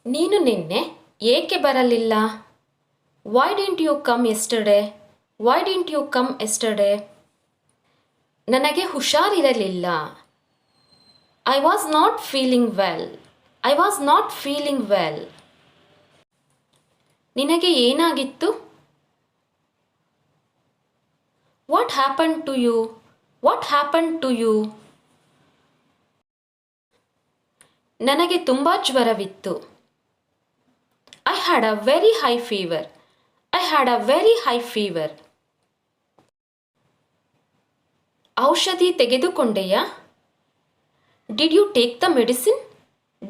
ನೀನು ನಿನ್ನೆ ಏಕೆ ಬರಲಿಲ್ಲ? Why didn't you come yesterday? Why didn't you come yesterday? ನನಗೆ ಹುಷಾರಿರಲಿಲ್ಲ. I was not feeling well. I was not feeling well. ನಿನಗೆ ಏನಾಗಿತ್ತು? What happen to you? What happen to you? ನನಗೆ ತುಂಬ ಜ್ವರವಿತ್ತು. I had a very high fever. I had a very high fever. ಔಷಧಿ ತೆಗೆದುಕೊಂಡೆಯಾ? Did you take the medicine?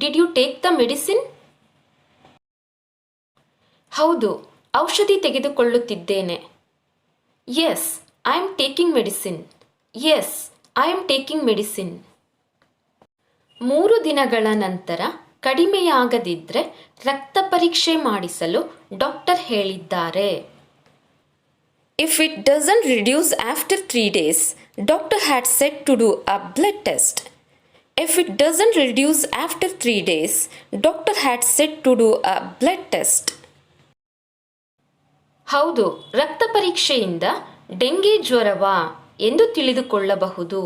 Did you take the medicine? ಹೌದು, ಔಷಧಿ ತೆಗೆದುಕೊಳ್ಳುತ್ತಿದ್ದೇನೆ. Yes, I am taking medicine. Yes, I am taking medicine. 3 ದಿನಗಳ ನಂತರ ಕಡಿಮೆಯಾಗದಿದ್ದರೆ ರಕ್ತ ಪರೀಕ್ಷೆ ಮಾಡಿಸಲು ಡಾಕ್ಟರ್ ಹೇಳಿದ್ದಾರೆ. If it doesn't reduce after 3 days, doctor had said to do a blood test. If it doesn't reduce after 3 days, doctor had said to do a blood test. ಹೌದು, ರಕ್ತ ಪರೀಕ್ಷೆಯಿಂದ dengue ಜ್ವರವಾ ಎಂದು ತಿಳಿದುಕೊಳ್ಳಬಹುದು.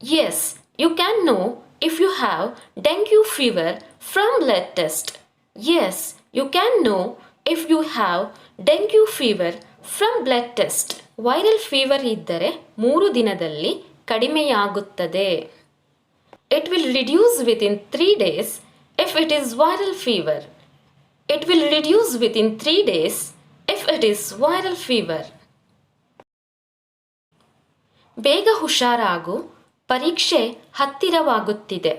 Yes, you can know if you have dengue fever from blood test. Yes, you can know if you have dengue fever from blood test. Viral fever ಇದ್ದರೆ 3 ದಿನದಲ್ಲಿ ಕಡಿಮೆಯಾಗುತ್ತದೆ. It will reduce within 3 days if it is viral fever. It will reduce within 3 days if it is viral fever. ಬೇಗ ಹುಷಾರಾಗು, ಪರೀಕ್ಷೆ ಹತ್ತಿರವಾಗುತ್ತಿದೆ.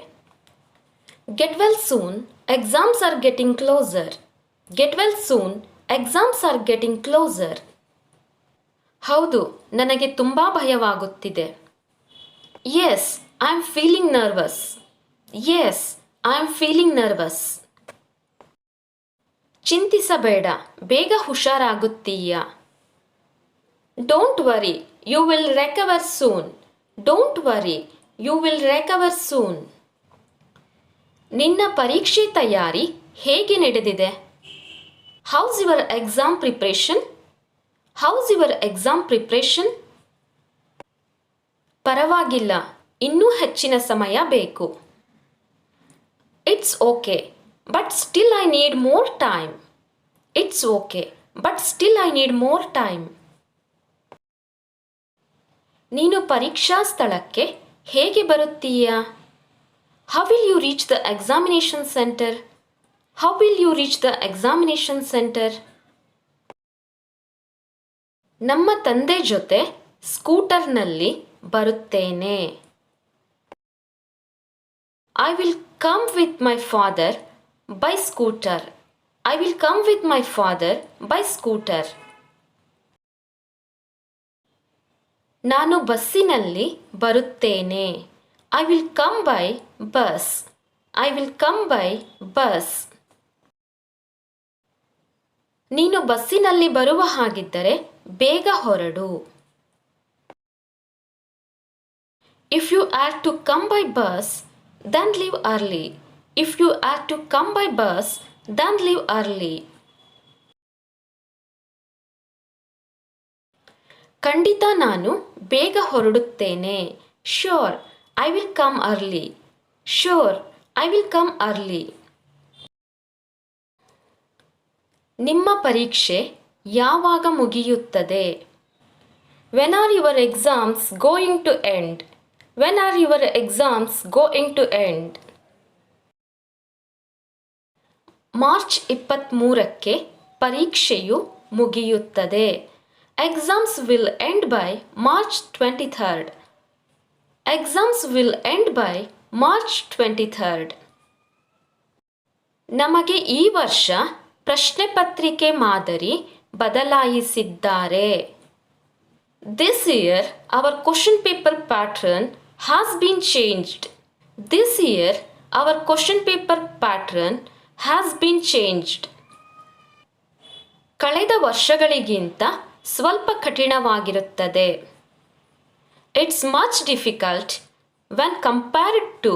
Get well soon, exams are getting closer. Get well soon, exams are getting closer. ಹೌದು, ನನಗೆ ತುಂಬ ಭಯವಾಗುತ್ತಿದೆ. Yes, I am feeling nervous. Yes, I am feeling nervous. ಚಿಂತಿಸಬೇಡ, ಬೇಗ ಹುಷಾರಾಗುತ್ತೀಯಾ. Don't worry, you will recover soon. Don't worry, you will recover soon. ನಿನ್ನ ಪರೀಕ್ಷೆ ತಯಾರಿ ಹೇಗೆ ನಡೆದಿದೆ? How's your exam preparation? How's your exam preparation? ಪರವಾಗಿಲ್ಲ, ಇನ್ನೂ ಹೆಚ್ಚಿನ ಸಮಯ ಬೇಕು. It's okay, but still I need more time. It's okay, but still I need more time. ನೀನು ಪರೀಕ್ಷಾ ಸ್ಥಳಕ್ಕೆ ಹೇಗೆ ಬರುತ್ತೀಯಾ? How will you reach the examination center? How will you reach the examination center? ನಮ್ಮ ತಂದೆ ಜೊತೆ ಸ್ಕೂಟರ್ನಲ್ಲಿ ಬರುತ್ತೇನೆ. I will come with my father by scooter. I will come with my father by scooter. ನಾನು ಬಸ್ಸಿನಲ್ಲಿ ಬರುತ್ತೇನೆ. I will come by bus. I will come by bus. ನೀನು ಬಸ್ಸಿನಲ್ಲಿ ಬರುವ ಹಾಗಿದ್ದರೆ ಬೇಗ ಹೊರಡು. If you are to come by bus, then leave early. If you are to come by bus, then leave early. ಖಂಡಿತ ನಾನು ಬೇಗ ಹೊರಡುತ್ತೇನೆ. Sure, I will come early. Sure, I will come early. ನಿಮ್ಮ ಪರೀಕ್ಷೆ ಯಾವಾಗ ಮುಗಿಯುತ್ತದೆ? When are your exams going to end? When are your exams going to end? March 23ಕ್ಕೆ ಪರೀಕ್ಷೆಯು ಮುಗಿಯುತ್ತದೆ. Exams will end by March 23rd. Exams will end by March 23rd. ನಮಗೆ ಈ ವರ್ಷ ಪ್ರಶ್ನೆ ಪತ್ರಿಕೆ ಮಾದರಿ ಬದಲಾಯಿಸಿದ್ದಾರೆ. This year our question paper pattern has been changed. This year our question paper pattern has been changed. ಕಳೆದ ವರ್ಷಗಳಿಗಿಂತ ಸ್ವಲ್ಪ ಕಠಿಣವಾಗಿರುತ್ತದೆ. It's much difficult when compared to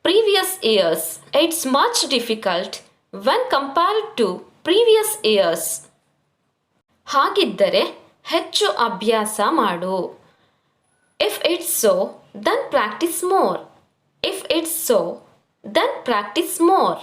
previous years. It's much difficult when compared to previous years. ಹಾಗಿದ್ದರೆ ಹೆಚ್ಚು ಅಭ್ಯಾಸ ಮಾಡು. If it's so, then practice more. If it's so, then practice more.